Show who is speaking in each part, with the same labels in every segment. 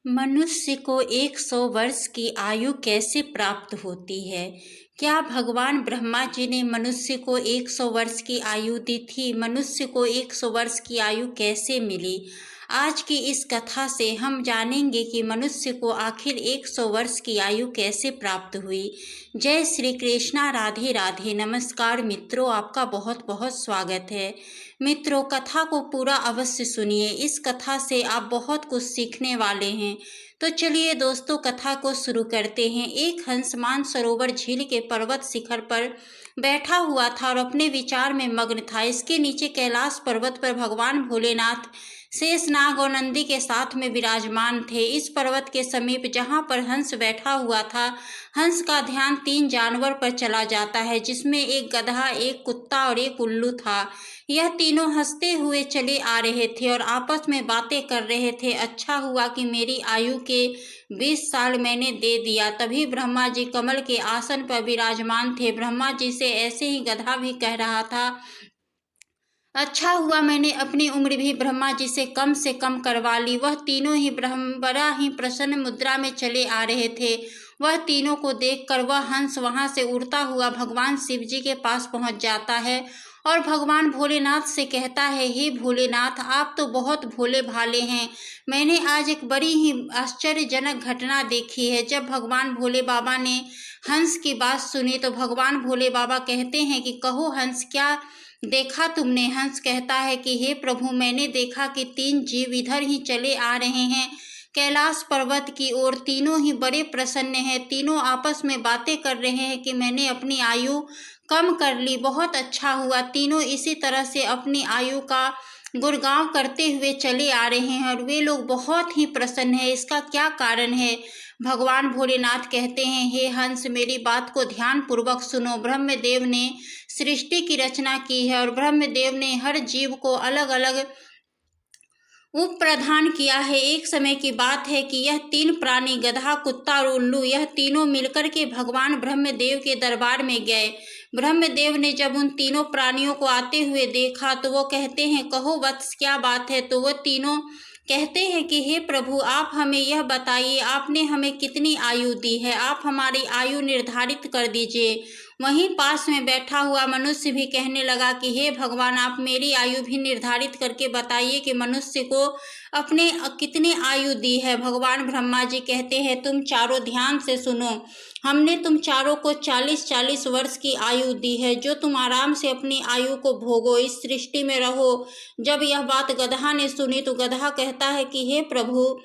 Speaker 1: मनुष्य को 100 वर्ष की आयु कैसे प्राप्त होती है? क्या भगवान ब्रह्मा जी ने मनुष्य को 100 वर्ष की आयु दी थी? मनुष्य को 100 वर्ष की आयु कैसे मिली? आज की इस कथा से हम जानेंगे कि मनुष्य को आखिर 100 वर्ष की आयु कैसे प्राप्त हुई। जय श्री कृष्णा, राधे राधे। नमस्कार मित्रों, आपका बहुत बहुत स्वागत है। मित्रों, कथा को पूरा अवश्य सुनिए। इस कथा से आप बहुत कुछ सीखने वाले हैं। तो चलिए दोस्तों, कथा को शुरू करते हैं। एक हंस मानसरोवर झील के पर्वत शिखर पर बैठा हुआ था और अपने विचार में मग्न था। इसके नीचे कैलाश पर्वत पर भगवान भोलेनाथ शेषनाग और नंदी के साथ में विराजमान थे। इस पर्वत के समीप जहाँ पर हंस बैठा हुआ था, हंस का ध्यान 3 जानवर पर चला जाता है, जिसमें एक गधा, एक कुत्ता और एक उल्लू था। यह तीनों हंसते हुए चले आ रहे थे और आपस में बातें कर रहे थे। अच्छा हुआ कि मेरी आयु के 20 साल मैंने दे दिया। तभी ब्रह्मा जी कमल के आसन पर विराजमान थे। ब्रह्मा जी से ऐसे ही गधा भी कह रहा था, अच्छा हुआ मैंने अपनी उम्र भी ब्रह्मा जी से कम करवा ली। वह तीनों ही बड़ा ही प्रसन्न मुद्रा में चले आ रहे थे। वह तीनों को देखकर वह हंस वहां से उड़ता हुआ भगवान शिव जी के पास पहुंच जाता है और भगवान भोलेनाथ से कहता है, हे भोलेनाथ, आप तो बहुत भोले भाले हैं। मैंने आज एक बड़ी ही आश्चर्यजनक घटना देखी है। जब भगवान भोले बाबा ने हंस की बात सुनी तो भगवान भोले बाबा कहते हैं कि कहो हंस, क्या देखा तुमने? हंस कहता है कि हे प्रभु, मैंने देखा कि 3 जीव इधर ही चले आ रहे हैं कैलाश पर्वत की ओर। तीनों ही बड़े प्रसन्न हैं। तीनों आपस में बातें कर रहे हैं कि मैंने अपनी आयु कम कर ली, बहुत अच्छा हुआ। तीनों इसी तरह से अपनी आयु का गुणगान करते हुए चले आ रहे हैं और वे लोग बहुत ही प्रसन्न हैं। इसका क्या कारण है? भगवान भोलेनाथ कहते हैं, हे हंस, मेरी बात को ध्यान पूर्वक सुनो। ब्रह्मदेव ने सृष्टि की रचना की है और ब्रह्मदेव ने हर जीव को अलग अलग उप प्रदान किया है। एक समय की बात है कि यह 3 प्राणी, गधा, कुत्ता और उल्लू, यह तीनों मिलकर के भगवान ब्रह्मदेव के दरबार में गए। ब्रह्मदेव ने जब उन तीनों प्राणियों को आते हुए देखा तो वो कहते हैं, कहो वत्स, क्या बात है? तो वो तीनों कहते हैं कि हे प्रभु, आप हमें यह बताइए, आपने हमें कितनी आयु दी है? आप हमारी आयु निर्धारित कर दीजिए। वहीं पास में बैठा हुआ मनुष्य भी कहने लगा कि हे भगवान, आप मेरी आयु भी निर्धारित करके बताइए कि मनुष्य को अपने कितनी आयु दी है। भगवान ब्रह्मा जी कहते हैं, तुम चारों ध्यान से सुनो। हमने तुम चारों को 40-40 वर्ष की आयु दी है, जो तुम आराम से अपनी आयु को भोगो, इस सृष्टि में रहो। जब यह बात गधा ने सुनी तो गधा कहता है कि हे प्रभु,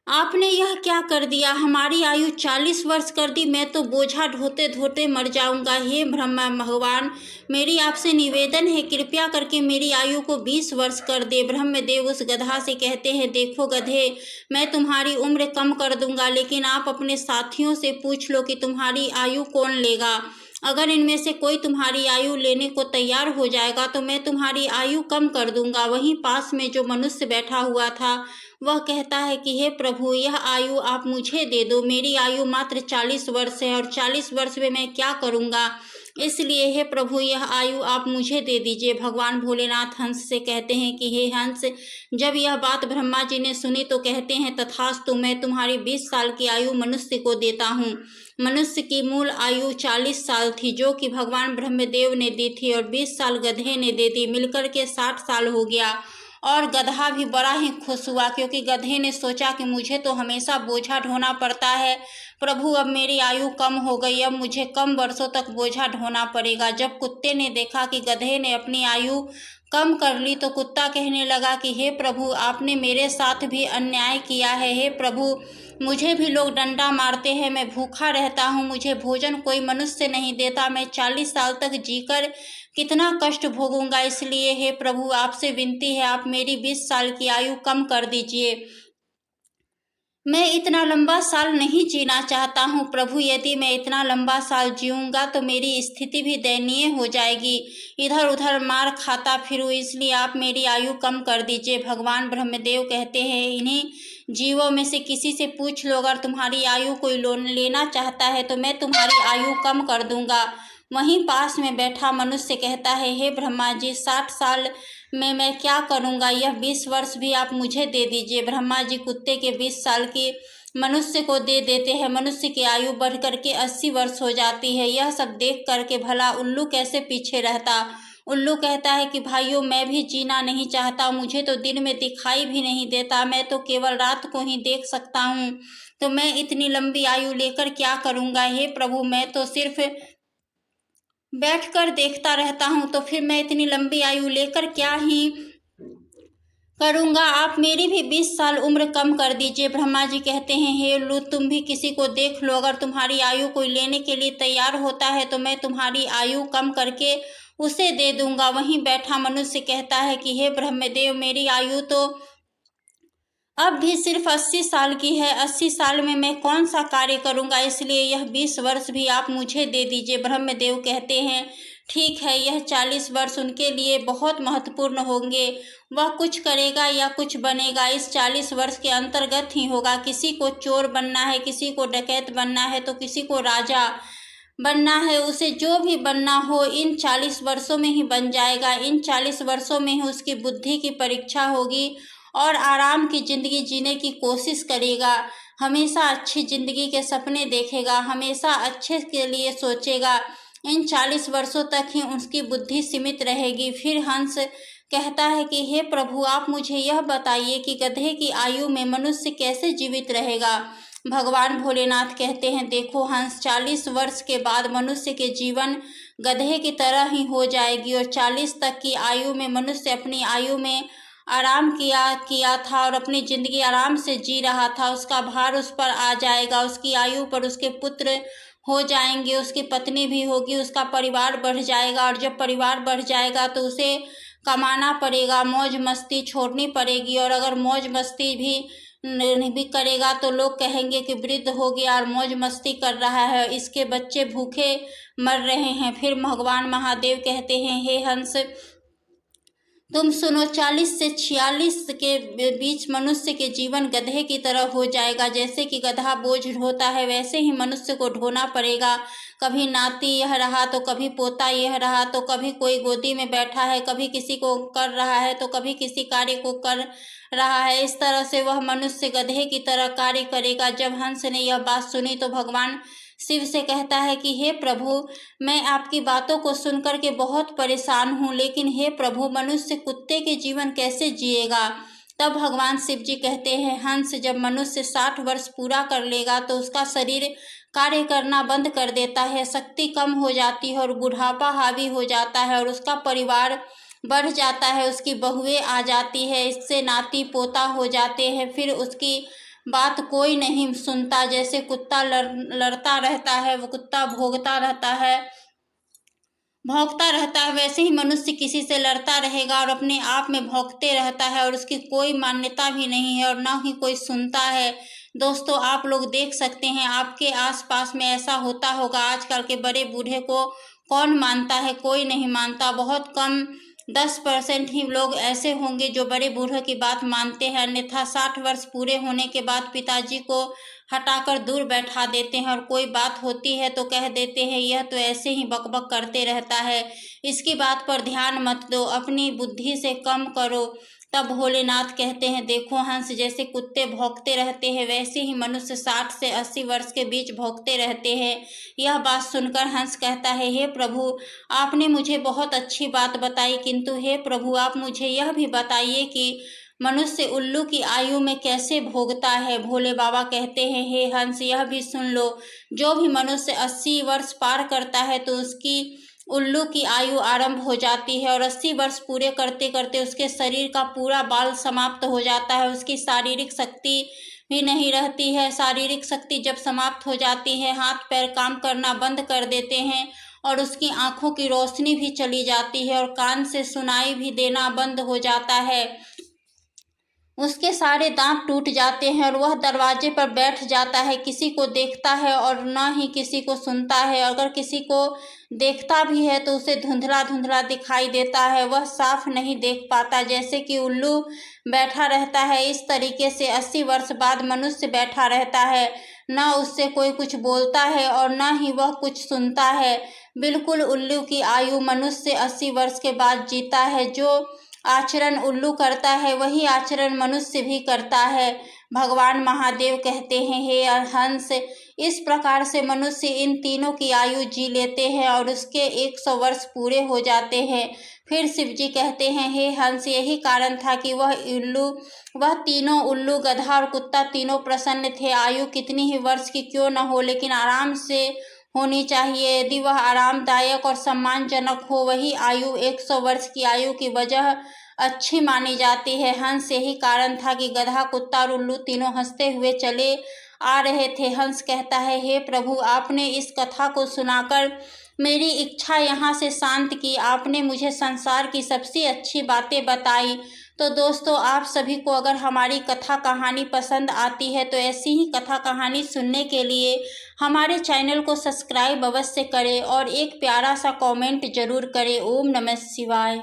Speaker 1: आपने यह क्या कर दिया? हमारी आयु 40 वर्ष कर दी। मैं तो बोझा ढोते ढोते मर जाऊंगा। हे ब्रह्मा भगवान, मेरी आपसे निवेदन है, कृपया करके मेरी आयु को 20 वर्ष कर दे। ब्रह्मदेव उस गधा से कहते हैं, देखो गधे, मैं तुम्हारी उम्र कम कर दूंगा, लेकिन आप अपने साथियों से पूछ लो कि तुम्हारी आयु कौन लेगा। अगर इनमें से कोई तुम्हारी आयु लेने को तैयार हो जाएगा तो मैं तुम्हारी आयु कम कर दूंगा। वहीं पास में जो मनुष्य बैठा हुआ था वह कहता है कि हे प्रभु, यह आयु आप मुझे दे दो। मेरी आयु मात्र 40 वर्ष है और 40 वर्ष में मैं क्या करूंगा? इसलिए हे प्रभु, यह आयु आप मुझे दे दीजिए। भगवान भोलेनाथ हंस से कहते हैं कि हे हंस, जब यह बात ब्रह्मा जी ने सुनी तो कहते हैं, तथास्तु, मैं तुम्हारी 20 साल की आयु मनुष्य को देता हूँ। मनुष्य की मूल आयु 40 साल थी, जो कि भगवान ब्रह्मदेव ने दी थी, और 20 साल गधे ने दे दी। मिलकर के 60 साल हो गया। और गधा भी बड़ा ही खुश हुआ, क्योंकि गधे ने सोचा कि मुझे तो हमेशा बोझा ढोना पड़ता है प्रभु, अब मेरी आयु कम हो गई, अब मुझे कम वर्षों तक बोझा ढोना पड़ेगा। जब कुत्ते ने देखा कि गधे ने अपनी आयु कम कर ली तो कुत्ता कहने लगा कि हे प्रभु, आपने मेरे साथ भी अन्याय किया है। हे प्रभु, मुझे भी लोग डंडा मारते हैं, मैं भूखा रहता हूँ, मुझे भोजन कोई मनुष्य नहीं देता, मैं 40 साल तक जीकर कितना कष्ट भोगूंगा। इसलिए हे प्रभु, आपसे विनती है, आप मेरी 20 साल की आयु कम कर दीजिए। मैं इतना लंबा साल नहीं जीना चाहता हूँ प्रभु। यदि मैं इतना लंबा साल जीऊँगा तो मेरी स्थिति भी दयनीय हो जाएगी, इधर उधर मार खाता फिरूँ, इसलिए आप मेरी आयु कम कर दीजिए। भगवान ब्रह्मदेव कहते हैं, इन्हीं जीवों में से किसी से पूछ लो, अगर तुम्हारी आयु कोई लोन लेना चाहता है तो मैं तुम्हारी आयु कम कर दूंगा। वहीं पास में बैठा मनुष्य कहता है, हे ब्रह्मा जी, 60 साल में मैं क्या करूँगा, यह 20 वर्ष भी आप मुझे दे दीजिए। ब्रह्मा जी कुत्ते के 20 साल की मनुष्य को दे देते हैं। मनुष्य की आयु बढ़ करके 80 वर्ष हो जाती है। यह सब देख करके भला उल्लू कैसे पीछे रहता। उल्लू कहता है कि भाइयों, मैं भी जीना नहीं चाहता, मुझे तो दिन में दिखाई भी नहीं देता, मैं तो केवल रात को ही देख सकता हूँ, तो मैं इतनी लंबी आयु लेकर क्या करूँगा। हे प्रभु, मैं तो सिर्फ बैठकर देखता रहता हूँ, तो फिर मैं इतनी लंबी आयु लेकर क्या ही करूँगा। आप मेरी भी 20 साल उम्र कम कर दीजिए। ब्रह्मा जी कहते हैं, हे उल्लू, तुम भी किसी को देख लो, अगर तुम्हारी आयु कोई लेने के लिए तैयार होता है तो मैं तुम्हारी आयु कम करके उसे दे दूंगा। वहीं बैठा मनुष्य कहता है कि हे ब्रह्मदेव, मेरी आयु तो अब भी सिर्फ 80 साल की है। 80 साल में मैं कौन सा कार्य करूंगा, इसलिए यह 20 वर्ष भी आप मुझे दे दीजिए। ब्रह्मदेव कहते हैं, ठीक है, यह 40 वर्ष उनके लिए बहुत महत्वपूर्ण होंगे। वह कुछ करेगा या कुछ बनेगा, इस 40 वर्ष के अंतर्गत ही होगा। किसी को चोर बनना है, किसी को डकैत बनना है, तो किसी को राजा बनना है। उसे जो भी बनना हो इन 40 वर्षों में ही बन जाएगा। इन 40 वर्षों में ही उसकी बुद्धि की परीक्षा होगी और आराम की ज़िंदगी जीने की कोशिश करेगा। हमेशा अच्छी ज़िंदगी के सपने देखेगा, हमेशा अच्छे के लिए सोचेगा। इन 40 वर्षों तक ही उसकी बुद्धि सीमित रहेगी। फिर हंस कहता है कि हे प्रभु, आप मुझे यह बताइए कि गधे की आयु में मनुष्य कैसे जीवित रहेगा। भगवान भोलेनाथ कहते हैं, देखो हंस, 40 वर्ष के बाद मनुष्य के जीवन गधे की तरह ही हो जाएगी और 40 तक की आयु में मनुष्य अपनी आयु में आराम किया था और अपनी ज़िंदगी आराम से जी रहा था। उसका भार उस पर आ जाएगा, उसकी आयु पर उसके पुत्र हो जाएंगे, उसकी पत्नी भी होगी, उसका परिवार बढ़ जाएगा और जब परिवार बढ़ जाएगा तो उसे कमाना पड़ेगा, मौज मस्ती छोड़नी पड़ेगी। और अगर मौज मस्ती भी करेगा तो लोग कहेंगे कि वृद्ध हो गया और मौज मस्ती कर रहा है, इसके बच्चे भूखे मर रहे हैं। फिर भगवान महादेव कहते हैं, हे हंस, तुम सुनो, 40 से 46 के बीच मनुष्य के जीवन गधे की तरह हो जाएगा। जैसे कि गधा बोझ ढोता है, वैसे ही मनुष्य को ढोना पड़ेगा। कभी नाती यह रहा तो कभी पोता यह रहा, तो कभी कोई गोदी में बैठा है, कभी किसी को कर रहा है तो कभी किसी कार्य को कर रहा है। इस तरह से वह मनुष्य गधे की तरह कार्य करेगा। जब हंस ने यह बात सुनी तो भगवान शिव से कहता है कि हे प्रभु, मैं आपकी बातों को सुनकर के बहुत परेशान हूँ, लेकिन हे प्रभु, मनुष्य कुत्ते के जीवन कैसे जिएगा। तब भगवान शिव जी कहते हैं, हंस, जब मनुष्य 60 वर्ष पूरा कर लेगा तो उसका शरीर कार्य करना बंद कर देता है, शक्ति कम हो जाती है और बुढ़ापा हावी हो जाता है और उसका परिवार बढ़ जाता है, उसकी बहुएं आ जाती है, इससे नाती पोता हो जाते हैं। फिर उसकी बात कोई नहीं सुनता। जैसे कुत्ता लड़ता रहता है, वो कुत्ता भौंकता रहता है, वैसे ही मनुष्य किसी से लड़ता रहेगा और अपने आप में भौंकते रहता है और उसकी कोई मान्यता भी नहीं है और ना ही कोई सुनता है। दोस्तों, आप लोग देख सकते हैं, आपके आसपास में ऐसा होता होगा। आजकल के बड़े बूढ़े को कौन मानता है, कोई नहीं मानता। बहुत कम 10% ही लोग ऐसे होंगे जो बड़े बूढ़ों की बात मानते हैं, अन्यथा 60 वर्ष पूरे होने के बाद पिताजी को हटाकर दूर बैठा देते हैं और कोई बात होती है तो कह देते हैं, यह तो ऐसे ही बकबक करते रहता है, इसकी बात पर ध्यान मत दो, अपनी बुद्धि से कम करो। तब भोलेनाथ कहते हैं, देखो हंस, जैसे कुत्ते भौंकते रहते हैं वैसे ही मनुष्य 60 से 80 वर्ष के बीच भौंकते रहते हैं। यह बात सुनकर हंस कहता है, हे प्रभु, आपने मुझे बहुत अच्छी बात बताई, किंतु हे प्रभु, आप मुझे यह भी बताइए कि मनुष्य उल्लू की आयु में कैसे भोगता है। भोले बाबा कहते हैं, हे हंस, यह भी सुन लो, जो भी मनुष्य 80 वर्ष पार करता है तो उसकी उल्लू की आयु आरंभ हो जाती है और 80 वर्ष पूरे करते करते उसके शरीर का पूरा बाल समाप्त हो जाता है, उसकी शारीरिक शक्ति भी नहीं रहती है। शारीरिक शक्ति जब समाप्त हो जाती है, हाथ पैर काम करना बंद कर देते हैं और उसकी आंखों की रोशनी भी चली जाती है और कान से सुनाई भी देना बंद हो जाता है। उसके सारे दांत टूट जाते हैं और वह दरवाजे पर बैठ जाता है, किसी को देखता है और न ही किसी को सुनता है। अगर किसी को देखता भी है तो उसे धुंधला धुंधला दिखाई देता है, वह साफ नहीं देख पाता। जैसे कि उल्लू बैठा रहता है, इस तरीके से 80 वर्ष बाद मनुष्य बैठा रहता है। न उससे कोई कुछ बोलता है और न ही वह कुछ सुनता है। बिल्कुल उल्लू की आयु मनुष्य 80 वर्ष के बाद जीता है। जो आचरण उल्लू करता है वही आचरण मनुष्य भी करता है। भगवान महादेव कहते हैं, हे हंस, इस प्रकार से मनुष्य इन तीनों की आयु जी लेते हैं और उसके 100 वर्ष पूरे हो जाते हैं। फिर शिव जी कहते हैं, हे हंस, यही कारण था कि वह तीनों उल्लू, गधा और कुत्ता तीनों प्रसन्न थे। आयु कितनी ही वर्ष की क्यों न हो, लेकिन आराम से होनी चाहिए। यदि वह आरामदायक और सम्मानजनक हो, वही आयु 100 वर्ष की आयु की वजह अच्छी मानी जाती है। हंस, यही कारण था कि गधा, कुत्ता और उल्लू तीनों हंसते हुए चले आ रहे थे। हंस कहता है, हे प्रभु, आपने इस कथा को सुनाकर मेरी इच्छा यहाँ से शांत की। आपने मुझे संसार की सबसे अच्छी बातें बताई। तो दोस्तों, आप सभी को अगर हमारी कथा कहानी पसंद आती है तो ऐसी ही कथा कहानी सुनने के लिए हमारे चैनल को सब्सक्राइब अवश्य करें और एक प्यारा सा कमेंट जरूर करें। ओम नमः शिवाय।